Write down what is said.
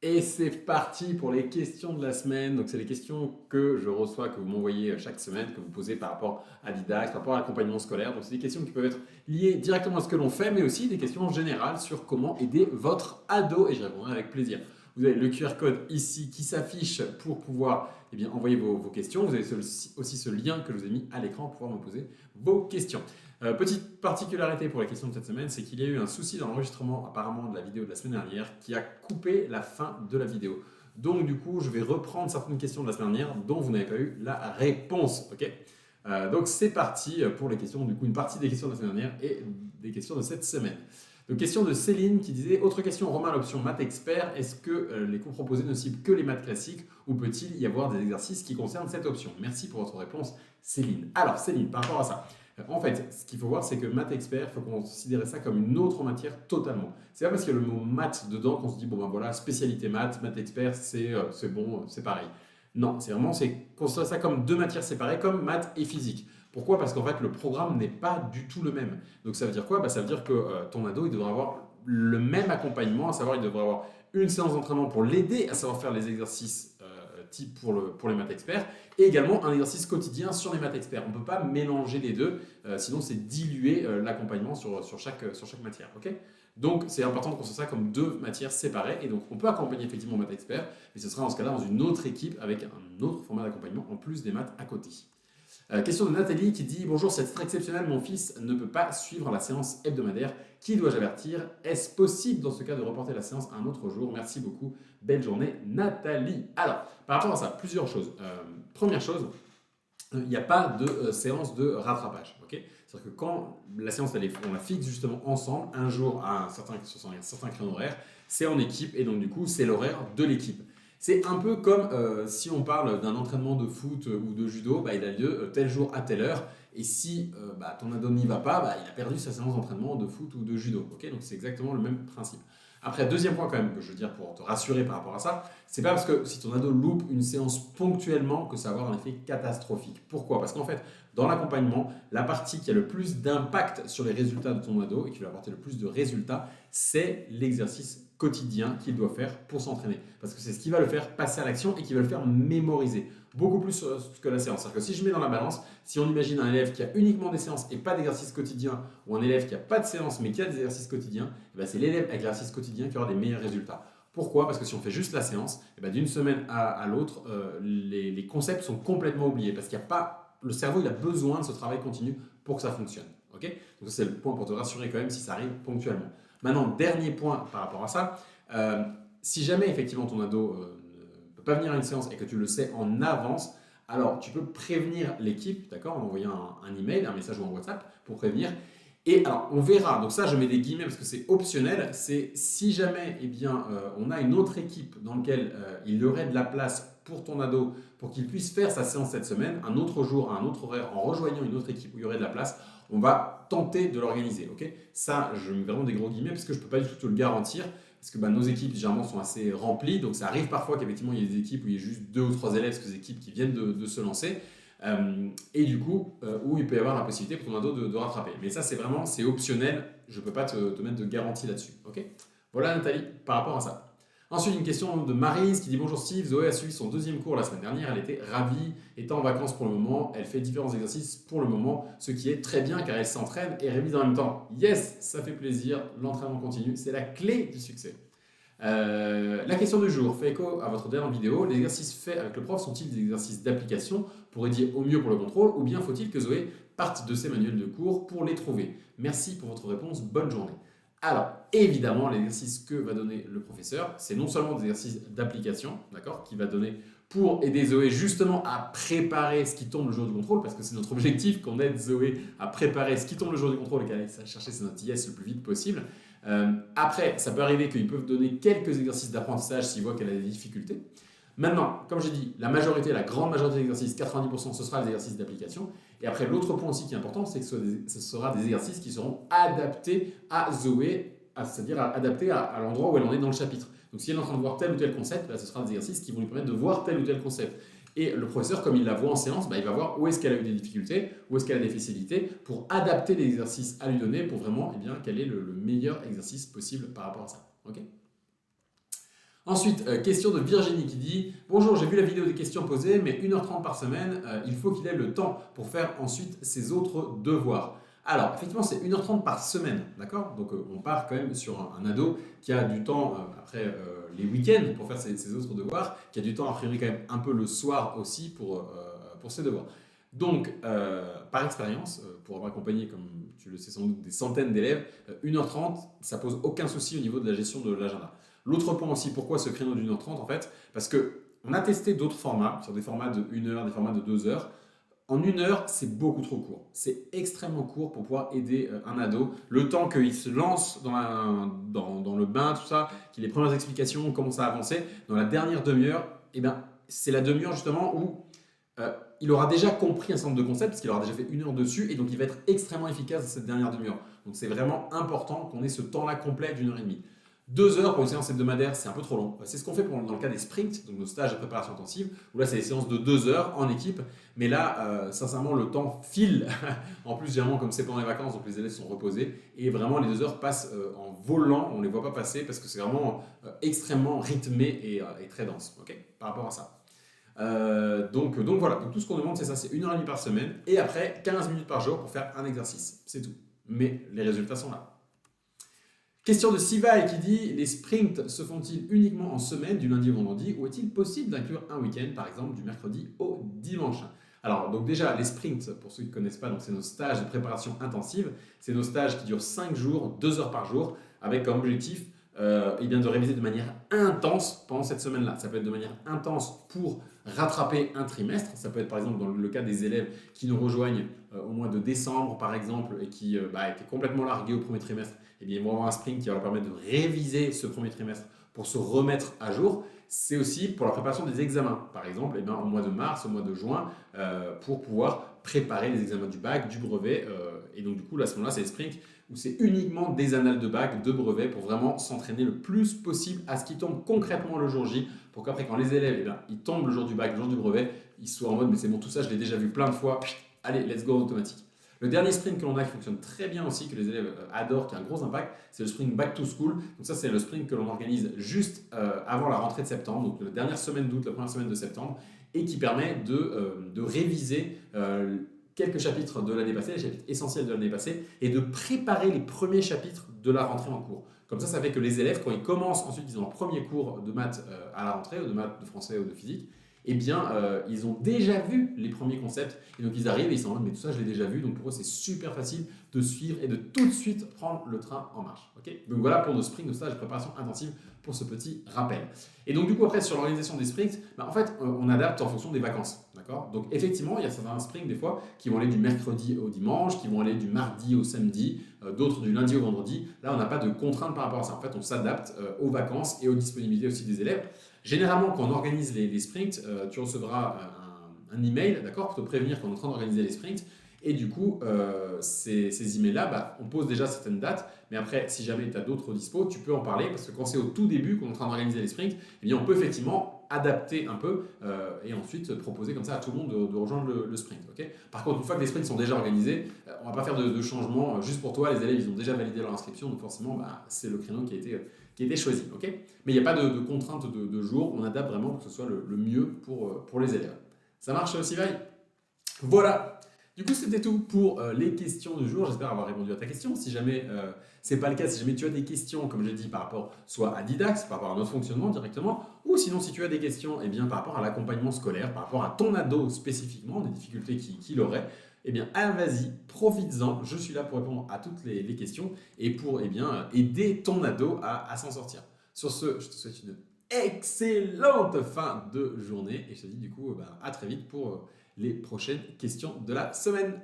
Et c'est parti pour les questions de la semaine. Donc, c'est les questions que je reçois, que vous m'envoyez chaque semaine, que vous posez par rapport à l'IDAX, par rapport à l'accompagnement scolaire. Donc, c'est des questions qui peuvent être liées directement à ce que l'on fait, mais aussi des questions générales sur comment aider votre ado. Et j'y répondrai avec plaisir. Vous avez le QR code ici qui s'affiche pour pouvoir envoyer vos questions. Vous avez aussi ce lien que je vous ai mis à l'écran pour pouvoir me poser vos questions. Petite particularité pour la question de cette semaine, c'est qu'il y a eu un souci dans l'enregistrement apparemment de la vidéo de la semaine dernière qui a coupé la fin de la vidéo. Donc du coup, je vais reprendre certaines questions de la semaine dernière dont vous n'avez pas eu la réponse. Ok. Donc c'est parti pour les questions, du coup une partie des questions de la semaine dernière et des questions de cette semaine. Donc question de Céline qui disait, autre question Romain, l'option maths expert, est-ce que les cours proposés ne ciblent que les maths classiques ou peut-il y avoir des exercices qui concernent cette option? Merci pour votre réponse Céline. Alors Céline, par rapport à ça, en fait, ce qu'il faut voir, c'est que maths expert, il faut considérer ça comme une autre matière totalement. C'est pas parce qu'il y a le mot maths dedans qu'on se dit, bon ben voilà, spécialité maths, maths expert, c'est bon, c'est pareil. Non, c'est vraiment, c'est considérer ça comme deux matières séparées, comme maths et physique. Pourquoi? Parce qu'en fait, le programme n'est pas du tout le même. Donc ça veut dire quoi? Ça veut dire que ton ado, il devra avoir le même accompagnement, à savoir, il devrait avoir une séance d'entraînement pour l'aider à savoir faire les exercices type pour les maths experts, et également un exercice quotidien sur les maths experts. On ne peut pas mélanger les deux, sinon c'est diluer l'accompagnement sur chaque matière. Okay, donc c'est important de considérer ça comme deux matières séparées, et donc on peut accompagner effectivement maths experts, mais ce sera dans ce cas-là dans une autre équipe avec un autre format d'accompagnement en plus des maths à côté. Question de Nathalie qui dit « Bonjour, c'est très exceptionnel, mon fils ne peut pas suivre la séance hebdomadaire. Qui dois-je avertir? Est-ce possible dans ce cas de reporter la séance à un autre jour? Merci beaucoup. Belle journée, Nathalie. » Alors, par rapport à ça, plusieurs choses. Première chose, il n'y a pas de séance de rattrapage. Okay, c'est-à-dire que quand la séance, on la fixe justement ensemble, un jour à un certain créneau horaire, c'est en équipe et donc du coup, c'est l'horaire de l'équipe. C'est un peu comme si on parle d'un entraînement de foot ou de judo, il a lieu tel jour à telle heure. Et si ton ado n'y va pas, il a perdu sa séance d'entraînement de foot ou de judo. Okay, donc c'est exactement le même principe. Après, deuxième point quand même que je veux dire pour te rassurer par rapport à ça, c'est pas parce que si ton ado loupe une séance ponctuellement que ça va avoir un effet catastrophique. Pourquoi? Parce qu'en fait, dans l'accompagnement, la partie qui a le plus d'impact sur les résultats de ton ado et qui va apporter le plus de résultats, c'est l'exercice quotidien qu'il doit faire pour s'entraîner. Parce que c'est ce qui va le faire passer à l'action et qui va le faire mémoriser. Beaucoup plus que la séance. C'est-à-dire que si je mets dans la balance, si on imagine un élève qui a uniquement des séances et pas d'exercice quotidien, ou un élève qui n'a pas de séance mais qui a des exercices quotidiens, c'est l'élève avec l'exercice quotidien qui aura des meilleurs résultats. Pourquoi? Parce que si on fait juste la séance, d'une semaine à l'autre, les concepts sont complètement oubliés. Parce qu'il n'y a pas. Le cerveau, il a besoin de ce travail continu pour que ça fonctionne. Okay, donc c'est le point pour te rassurer quand même si ça arrive ponctuellement. Maintenant, dernier point par rapport à ça, si jamais effectivement ton ado ne peut pas venir à une séance et que tu le sais en avance, alors tu peux prévenir l'équipe, d'accord, en envoyant un email, un message ou un WhatsApp pour prévenir. Et alors, on verra, donc ça je mets des guillemets parce que c'est optionnel, c'est si jamais on a une autre équipe dans laquelle il y aurait de la place pour ton ado pour qu'il puisse faire sa séance cette semaine, un autre jour, un autre horaire, en rejoignant une autre équipe où il y aurait de la place, on va tenter de l'organiser. Okay, ça, je mets vraiment des gros guillemets parce que je ne peux pas du tout te le garantir, parce que nos équipes généralement sont assez remplies, donc ça arrive parfois qu'effectivement il y ait des équipes où il y ait juste 2 ou 3 élèves, parce que des équipes qui viennent de se lancer, et du coup où il peut y avoir la possibilité pour ton ado de rattraper. Mais ça c'est optionnel, je ne peux pas te mettre de garantie là-dessus. Okay, voilà Nathalie, par rapport à ça. Ensuite, une question de Maryse qui dit « Bonjour Steve, Zoé a suivi son deuxième cours la semaine dernière, elle était ravie, étant en vacances pour le moment, elle fait différents exercices pour le moment, ce qui est très bien car elle s'entraîne et révise en même temps. Yes, ça fait plaisir, l'entraînement continu, c'est la clé du succès. » La question du jour fait écho à votre dernière vidéo. Les exercices faits avec le prof sont-ils des exercices d'application pour aider au mieux pour le contrôle ou bien faut-il que Zoé parte de ses manuels de cours pour les trouver? Merci pour votre réponse, bonne journée. Alors, évidemment, l'exercice que va donner le professeur, c'est non seulement des exercices d'application, d'accord, qu'il va donner pour aider Zoé justement à préparer ce qui tombe le jour du contrôle, parce que c'est notre objectif qu'on aide Zoé à préparer ce qui tombe le jour du contrôle et qu'elle aille chercher ses notes IS le plus vite possible. Après, ça peut arriver qu'ils peuvent donner quelques exercices d'apprentissage s'ils voient qu'elle a des difficultés. Maintenant, comme j'ai dit, la grande majorité des exercices, 90%, ce sera des exercices d'application. Et après, l'autre point aussi qui est important, c'est que ce sera des exercices qui seront adaptés à Zoé, c'est-à-dire adaptés à l'endroit où elle en est dans le chapitre. Donc, si elle est en train de voir tel ou tel concept, ce sera des exercices qui vont lui permettre de voir tel ou tel concept. Et le professeur, comme il la voit en séance, il va voir où est-ce qu'elle a eu des difficultés, où est-ce qu'elle a des facilités, pour adapter les exercices à lui donner pour vraiment qu'elle ait le meilleur exercice possible par rapport à ça. Okay, Ensuite, question de Virginie qui dit: Bonjour, j'ai vu la vidéo des questions posées, mais 1h30 par semaine, il faut qu'il ait le temps pour faire ensuite ses autres devoirs. Alors, effectivement, c'est 1h30 par semaine, d'accord? Donc, on part quand même sur un ado qui a du temps après les week-ends pour faire ses autres devoirs, qui a du temps a priori quand même un peu le soir aussi pour ses devoirs. Donc, par expérience, pour avoir accompagné, comme tu le sais sans doute, des centaines d'élèves, 1h30, ça pose aucun souci au niveau de la gestion de l'agenda. L'autre point aussi, pourquoi ce créneau d'1h30 en fait? Parce que on a testé d'autres formats, sur des formats de 1 heure, des formats de 2 heures. En 1 heure, c'est beaucoup trop court. C'est extrêmement court pour pouvoir aider un ado. Le temps qu'il se lance dans le bain, tout ça, qu'il ait les premières explications, commence à avancer, dans la dernière demi-heure, eh ben, c'est la demi-heure justement où il aura déjà compris un certain nombre de concepts, parce qu'il aura déjà fait 1 heure dessus, et donc il va être extrêmement efficace dans cette dernière demi-heure. Donc c'est vraiment important qu'on ait ce temps-là complet d'1 heure et demie. 2 heures pour une séance hebdomadaire, c'est un peu trop long. C'est ce qu'on fait dans le cas des sprints, donc nos stages de préparation intensive, où là c'est des séances de 2 heures en équipe. Mais là, sincèrement, le temps file. En plus, généralement, comme c'est pendant les vacances, donc les élèves sont reposés. Et vraiment, les 2 heures passent en volant, on ne les voit pas passer parce que c'est vraiment extrêmement rythmé et très dense, ok, par rapport à ça. Donc voilà, donc tout ce qu'on demande, c'est ça, c'est 1h30 par semaine et après 15 minutes par jour pour faire un exercice. C'est tout. Mais les résultats sont là. Question de Sivaï qui dit: les sprints se font-ils uniquement en semaine, du lundi au vendredi, ou est-il possible d'inclure un week-end, par exemple du mercredi au dimanche? Alors, donc déjà, les sprints, pour ceux qui ne connaissent pas, c'est nos stages de préparation intensive. C'est nos stages qui durent 5 jours, 2 heures par jour, avec comme objectif de réviser de manière intense pendant cette semaine-là. Ça peut être de manière intense pour rattraper un trimestre. Ça peut être par exemple dans le cas des élèves qui nous rejoignent au mois de décembre, par exemple, et qui étaient complètement largués au premier trimestre. Eh bien, ils vont avoir un sprint qui va leur permettre de réviser ce premier trimestre pour se remettre à jour. C'est aussi pour la préparation des examens. Par exemple, au mois de mars, au mois de juin, pour pouvoir préparer les examens du bac, du brevet. Et donc, du coup, là, à ce moment-là, c'est les sprints où c'est uniquement des annales de bac, de brevet, pour vraiment s'entraîner le plus possible à ce qui tombe concrètement le jour J, pour qu'après, quand les élèves, ils tombent le jour du bac, le jour du brevet, ils soient en mode: mais c'est bon, tout ça, je l'ai déjà vu plein de fois, allez, let's go, automatique. Le dernier sprint que l'on a qui fonctionne très bien aussi, que les élèves adorent, qui a un gros impact, c'est le sprint Back to School. Donc ça, c'est le sprint que l'on organise juste avant la rentrée de septembre, donc la dernière semaine d'août, la première semaine de septembre, et qui permet de réviser quelques chapitres de l'année passée, les chapitres essentiels de l'année passée, et de préparer les premiers chapitres de la rentrée en cours. Comme ça fait que les élèves, quand ils commencent ensuite, ils ont leur premier cours de maths à la rentrée, ou de maths, de français ou de physique, eh bien, ils ont déjà vu les premiers concepts. Et donc, ils arrivent et ils sont en mode: mais tout ça, je l'ai déjà vu. Donc, pour eux, c'est super facile de suivre et de tout de suite prendre le train en marche. Okay, donc, voilà pour nos sprints, nos stages de préparation intensive, pour ce petit rappel. Et donc, du coup, après, sur l'organisation des sprints, en fait, on adapte en fonction des vacances. D'accord. Donc, effectivement, il y a certains sprints, des fois, qui vont aller du mercredi au dimanche, qui vont aller du mardi au samedi, d'autres du lundi au vendredi. Là, on n'a pas de contraintes par rapport à ça. En fait, on s'adapte aux vacances et aux disponibilités aussi des élèves. Généralement, quand on organise les sprints, tu recevras un email, d'accord, pour te prévenir qu'on est en train d'organiser les sprints. Et du coup, ces emails-là, on pose déjà certaines dates. Mais après, si jamais tu as d'autres dispos, tu peux en parler. Parce que quand c'est au tout début qu'on est en train d'organiser les sprints, eh bien, on peut effectivement adapter un peu et ensuite proposer comme ça à tout le monde de rejoindre le sprint. Okay. Par contre, une fois que les sprints sont déjà organisés, on ne va pas faire de changement juste pour toi. Les élèves, ils ont déjà validé leur inscription. Donc forcément, c'est le créneau qui a été choisi. Okay. Mais il n'y a pas de contrainte de jour. On adapte vraiment pour que ce soit le mieux pour les élèves. Ça marche, Sivaï? Voilà. Du coup, c'était tout pour les questions du jour. J'espère avoir répondu à ta question. Si jamais ce n'est pas le cas, si jamais tu as des questions, comme j'ai dit, par rapport soit à Didax, par rapport à notre fonctionnement directement, ou sinon si tu as des questions par rapport à l'accompagnement scolaire, par rapport à ton ado spécifiquement, des difficultés qu'il aurait, vas-y, profites-en. Je suis là pour répondre à toutes les questions et pour aider ton ado à s'en sortir. Sur ce, je te souhaite une excellente fin de journée et je te dis du coup à très vite pour les prochaines questions de la semaine.